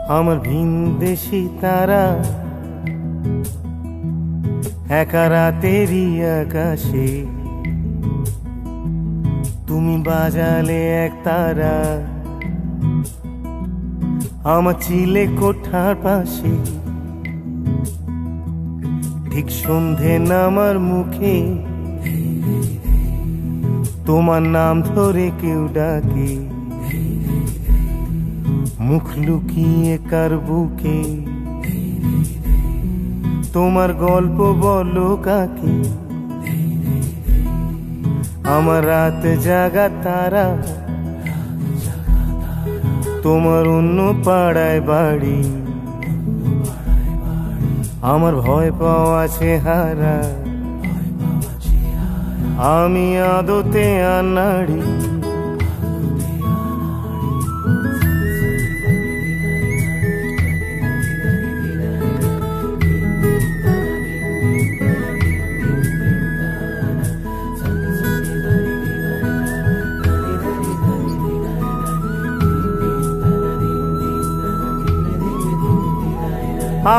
আমার ভিনদেশি তারা একা রাতেরই আকাশে তুমি বাজালে এক তারা আমার চিলে কোঠার পাশে ঠিক সন্ধে নামার মুখে তোমার নাম ধরে কেউ ডাকে মুখ লুকিয়ে কার বুকে তোমার গল্প বলো কাকে আমার রাত জাগা তারা তোমার অন্য পাড়ায় বাড়ি আমার ভয় পাওয়া চেহারা আমি আদতে আনাড়ি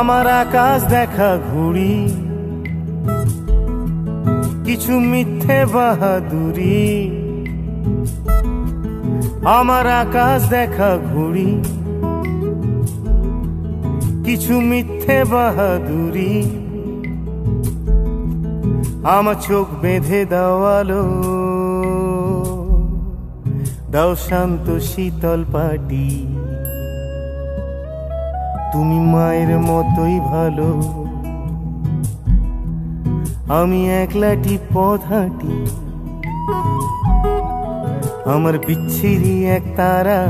আমার আকাশ দেখা ঘুড়ি কিছু মিথ্যে বাহাদুরি আমার আকাশ দেখা ঘুড়ি কিছু মিথ্যে বাহাদুরি আমার চোখ বেঁধে দেওয়ালো দাও শান্ত শীতল পাটি তুমি মায়ের মতোই ভালো আমি একলাটি পথ হাঁটি আমার বিচ্ছিরি এক তারা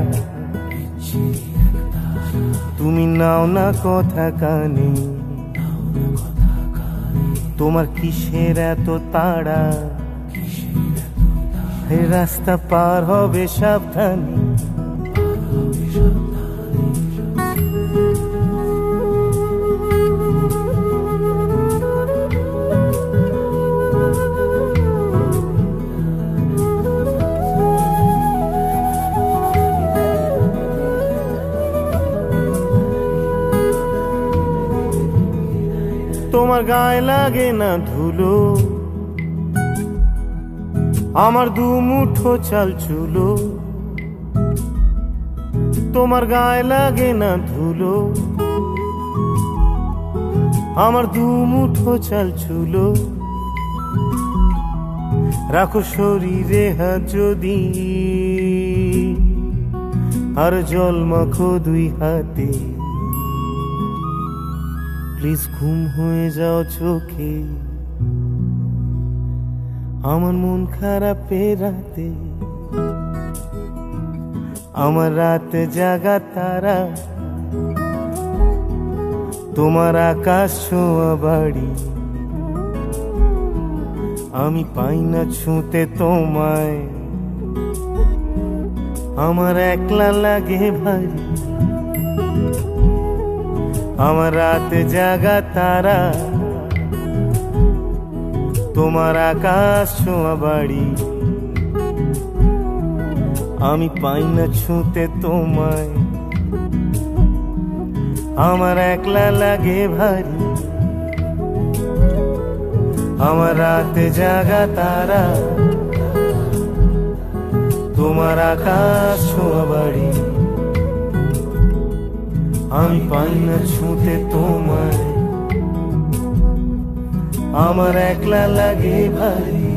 তুমি নাও না কথা কানে তোমার কিসের এত তাড়া রাস্তা পার হবে সাবধানে তোমার গায়ে লাগে না ধুলো আমার দু মুঠো চাল চুলো তোমার গায়ে লাগে না ধুলো আমার দু মুঠো চাল চুলো রাখো শরীরে হাত যদি আর জল মাখো দুই হাতে প্লিজ ঘুম হয়ে যাও চোখে আমার মন খারাপ রাতে আমার রাত জাগা তারা তোমার আকাশ ছোঁয়া বাড়ি আমি পাই না ছুঁতে তোমায় আমার একলা লাগে ভারী আমার রাত জাগা তারা তোমার আকাশ ছোঁয়া বাড়ি আমি পাই না ছুঁতে তোমায় আমার একলা লাগে ভারী আমার রাত জাগা তারা তোমার আকাশ ছোঁয়া বাড়ি আমি পাই না ছুঁতে তোমায় আমার একলা লাগে ভারী